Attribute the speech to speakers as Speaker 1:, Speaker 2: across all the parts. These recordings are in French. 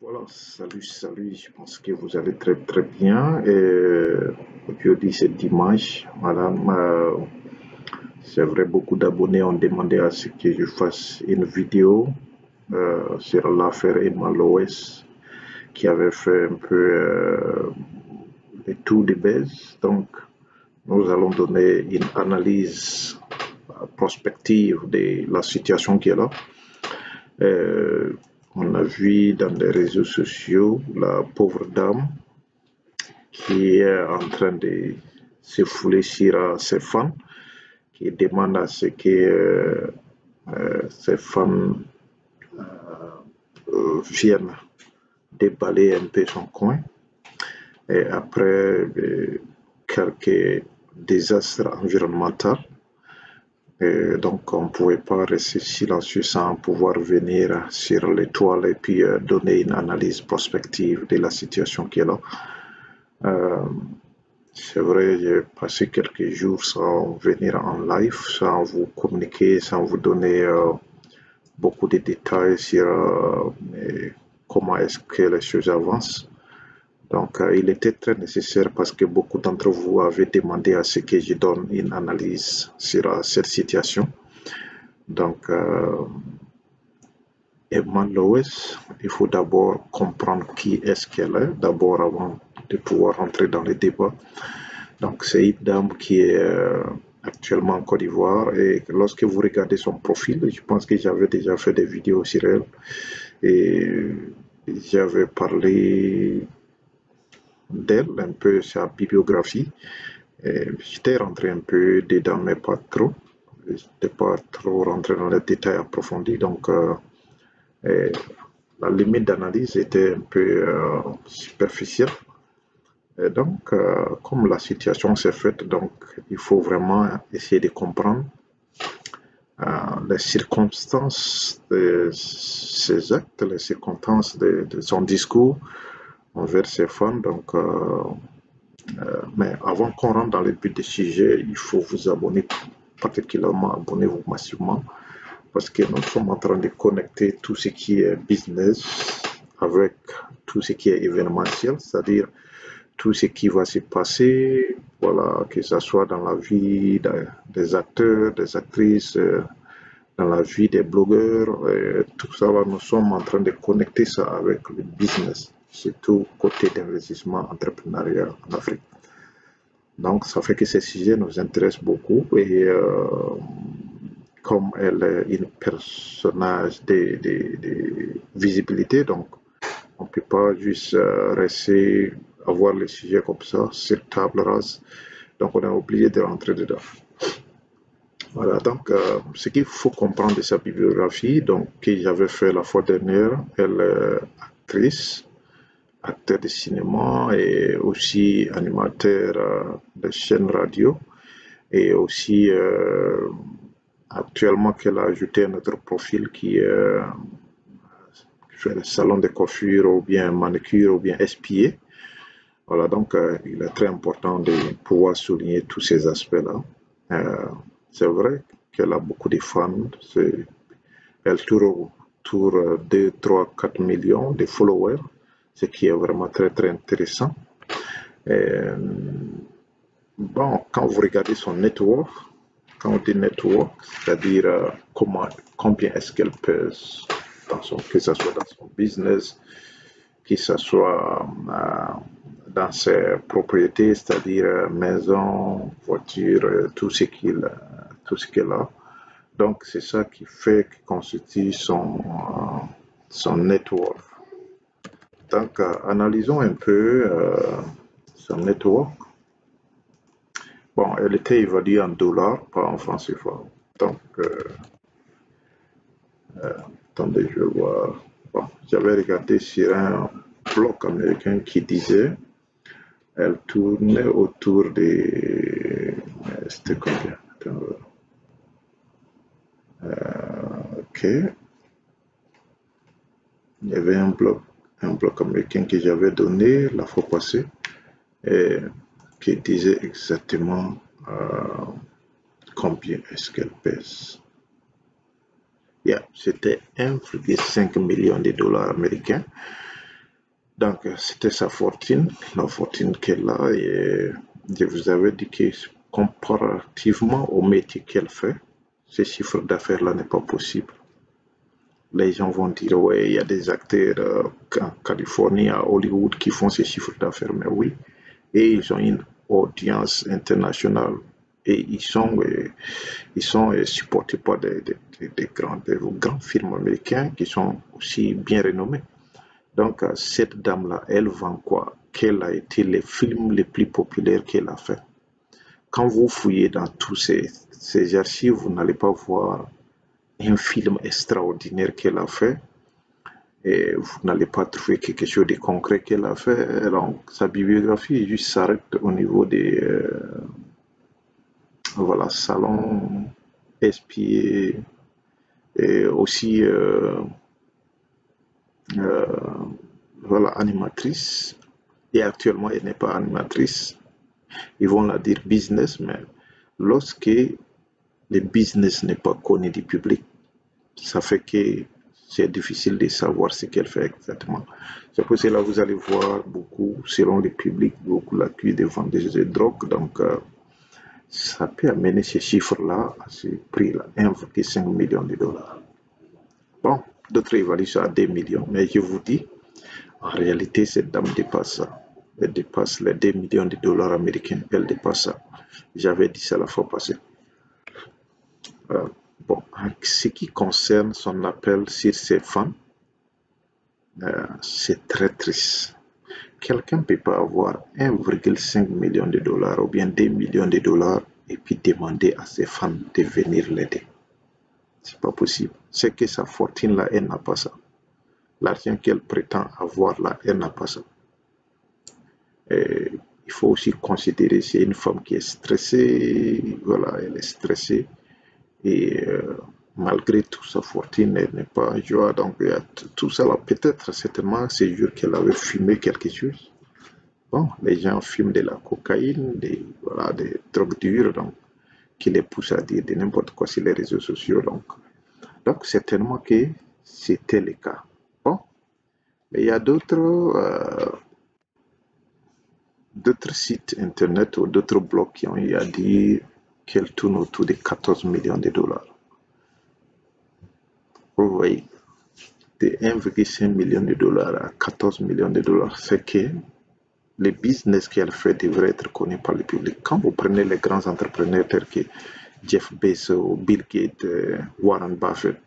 Speaker 1: Voilà, salut, je pense que vous allez très bien. Aujourd'hui, c'est dimanche. Voilà, c'est vrai, beaucoup d'abonnés ont demandé à ce que je fasse une vidéo sur l'affaire Emma Loès qui avait fait un peu le tour des buzz. Donc, nous allons donner une analyse prospective de la situation qui est là. Euh, on a vu dans les réseaux sociaux la pauvre dame qui est en train de se fouler sur ses fans, qui demande à ce que ses fans viennent déballer un peu son coin. Et après quelques désastres environnementaux, donc on ne pouvait pas rester silencieux sans pouvoir venir sur l'étoile et puis donner une analyse prospective de la situation qui est là. C'est vrai, j'ai passé quelques jours sans venir en live, sans vous communiquer, sans vous donner beaucoup de détails sur comment est-ce que les choses avancent. Donc, il était très nécessaire parce que beaucoup d'entre vous avaient demandé à ce que je donne une analyse sur cette situation. Donc, Emma Loès, il faut d'abord comprendre qui est-ce qu'elle est, d'abord avant de pouvoir rentrer dans les débats. Donc, c'est une dame qui est actuellement en Côte d'Ivoire et lorsque vous regardez son profil, je pense que j'avais déjà fait des vidéos sur elle et j'avais parlé d'elle, un peu sa bibliographie. J'étais rentré un peu dedans, mais pas trop. Je n'étais pas trop rentré dans les détails approfondis, donc la limite d'analyse était un peu superficielle. Et donc, comme la situation s'est faite, donc il faut vraiment essayer de comprendre les circonstances de ses actes, les circonstances de son discours envers ses fans. Donc, mais avant qu'on rentre dans le but du sujet, il faut vous abonner, particulièrement abonnez-vous massivement, parce que nous sommes en train de connecter tout ce qui est business avec tout ce qui est événementiel, c'est-à-dire tout ce qui va se passer, voilà, que ce soit dans la vie des acteurs, des actrices, dans la vie des blogueurs, tout ça, là, nous sommes en train de connecter ça avec le business, surtout côté d'investissement entrepreneurial en Afrique. Donc, ça fait que ces sujets nous intéressent beaucoup et comme elle est une personnage de visibilité, donc on ne peut pas juste rester avoir les sujets comme ça sur table rase. Donc, on est obligé de rentrer dedans. Voilà, donc ce qu'il faut comprendre de sa bibliographie, donc que j'avais fait la fois dernière, elle est actrice, acteur de cinéma et aussi animateur de chaîne radio et aussi actuellement qu'elle a ajouté un autre profil qui fait le salon de coiffure ou bien manucure ou bien espier. Voilà, donc il est très important de pouvoir souligner tous ces aspects-là. C'est vrai qu'elle a beaucoup de fans. Elle tourne autour 2, 3, 4 millions de followers, ce qui est vraiment très intéressant. Bon, quand vous regardez son network, quand on dit network, c'est-à-dire combien est-ce qu'elle pèse, que ce soit dans son business, que ce soit dans ses propriétés, c'est-à-dire maison, voiture, tout ce qu'elle a. Donc, c'est ça qui constitue son network. Donc, analysons un peu son network. Bon, elle était évaluée en dollars, pas en francs CFA. Donc, attendez, je vais voir. Bon, j'avais regardé sur un blog américain qui disait elle tournait autour des... C'était combien? Ok. Il y avait un blog américain que j'avais donné la fois passée et qui disait exactement combien est-ce qu'elle pèse. Yeah, c'était 1,5 million de dollars américains. Donc, c'était sa fortune, la fortune qu'elle a, et je vous avais dit que comparativement au métier qu'elle fait, ce chiffre d'affaires-là n'est pas possible. Les gens vont dire, ouais, il y a des acteurs en Californie, à Hollywood, qui font ces chiffres d'affaires, mais oui, et ils ont une audience internationale et ils sont supportés par des grands films américains qui sont aussi bien renommés. Donc, cette dame-là, elle vend quoi? Quels a été les films les plus populaires qu'elle a fait? Quand vous fouillez dans tous ces archives, vous n'allez pas voir un film extraordinaire qu'elle a fait et vous n'allez pas trouver quelque chose de concret qu'elle a fait. Donc, sa bibliographie juste s'arrête au niveau des voilà, salons, espiés et aussi voilà, animatrice. Et actuellement, elle n'est pas animatrice. Ils vont la dire business, mais lorsque le business n'est pas connu du public, ça fait que c'est difficile de savoir ce qu'elle fait exactement. C'est pour cela que vous allez voir beaucoup, selon le public, beaucoup l'accusent de vendeuses de drogue. Donc, ça peut amener ces chiffres-là à ce prix-là, 1,5 million de dollars. Bon, d'autres évaluent ça à 2 millions, mais je vous dis, en réalité, cette dame dépasse ça. Elle dépasse les 2 millions de dollars américains. Elle dépasse ça. J'avais dit ça la fois passée. Bon, en ce qui concerne son appel sur ses fans, c'est très triste. Quelqu'un ne peut pas avoir 1,5 million de dollars ou bien 2 millions de dollars et puis demander à ses fans de venir l'aider. C'est pas possible. C'est que sa fortune là, elle n'a pas ça. L'argent qu'elle prétend avoir là, elle n'a pas ça. Et il faut aussi considérer que c'est une femme qui est stressée. Voilà, elle est stressée. Et malgré toute sa fortune, elle n'est pas en joie. Donc, il y a tout ça là. Peut-être, certainement, c'est sûr qu'elle avait fumé quelque chose. Bon, les gens fument de la cocaïne, voilà, des drogues dures, donc, qui les poussent à dire de n'importe quoi sur les réseaux sociaux. Donc certainement que c'était le cas. Bon, mais il y a d'autres sites internet ou d'autres blogs qui ont eu à dire qu'elle tourne autour de 14 millions de dollars. Vous voyez, de 1,5 million de dollars à 14 millions de dollars, c'est que le business qu'elle fait devrait être connu par le public. Quand vous prenez les grands entrepreneurs tels que Jeff Bezos, Bill Gates, Warren Buffett,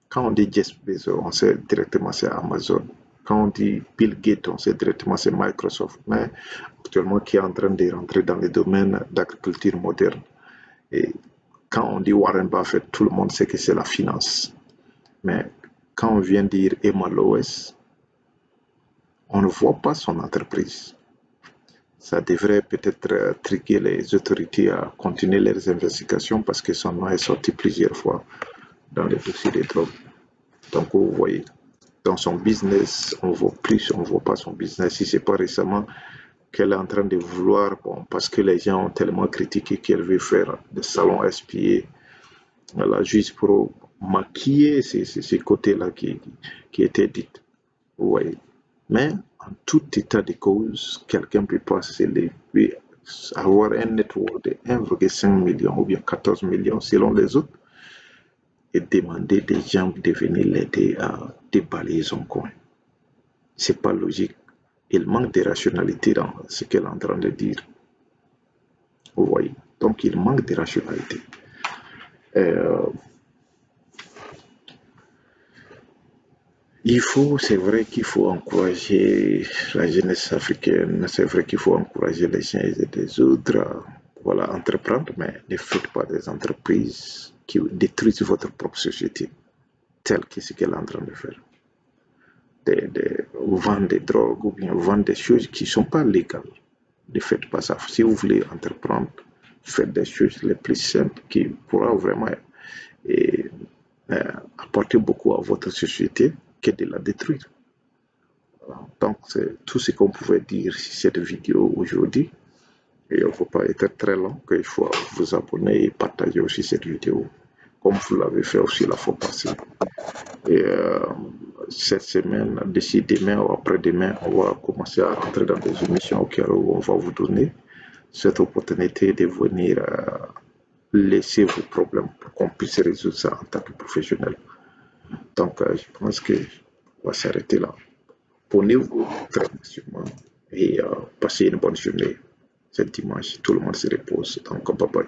Speaker 1: quand on dit Jeff Bezos, on sait directement c'est Amazon. Quand on dit Bill Gates, on sait directement c'est Microsoft. Mais actuellement, qui est en train de rentrer dans le domaine d'agriculture moderne. Et quand on dit Warren Buffett, tout le monde sait que c'est la finance. Mais quand on vient dire Emma Lois, on ne voit pas son entreprise. Ça devrait peut-être trigger les autorités à continuer leurs investigations parce que son nom est sorti plusieurs fois dans les dossiers des drogues. Donc, vous voyez, dans son business, on voit plus, on ne voit pas son business. Si c'est pas récemment qu'elle est en train de vouloir, bon, parce que les gens ont tellement critiqué qu'elle veut faire des salons espiés, voilà, juste pour maquiller ces côtés-là qui étaient dit. Vous voyez. Mais en tout état de cause, quelqu'un peut pas se lever, avoir un network de 1,5 million ou bien 14 millions selon les autres et demander des gens de venir l'aider à déballer son coin. C'est pas logique. Il manque de rationalité dans ce qu'elle est en train de dire. Vous voyez. Donc il manque de rationalité. C'est vrai qu'il faut encourager la jeunesse africaine, c'est vrai qu'il faut encourager les uns et les autres à voilà, entreprendre, mais ne faites pas des entreprises qui détruisent votre propre société, telle que ce qu'elle est en train de faire. Vendre des drogues ou bien vendre des choses qui ne sont pas légales. Ne faites pas ça. Si vous voulez entreprendre, faites des choses les plus simples qui pourront vraiment apporter beaucoup à votre société que de la détruire. Donc, c'est tout ce qu'on pouvait dire sur cette vidéo aujourd'hui. Et il ne faut pas être très long, qu'il faut vous abonner et partager aussi cette vidéo. comme vous l'avez fait aussi la fois passée. Et cette semaine, d'ici demain ou après-demain, on va commencer à rentrer dans des émissions auxquelles on va vous donner cette opportunité de venir laisser vos problèmes pour qu'on puisse résoudre ça en tant que professionnel. Donc, je pense qu'on va s'arrêter là. Prenez-vous très sûrement et passez une bonne journée. C'est dimanche, tout le monde se repose. Donc, bye bye.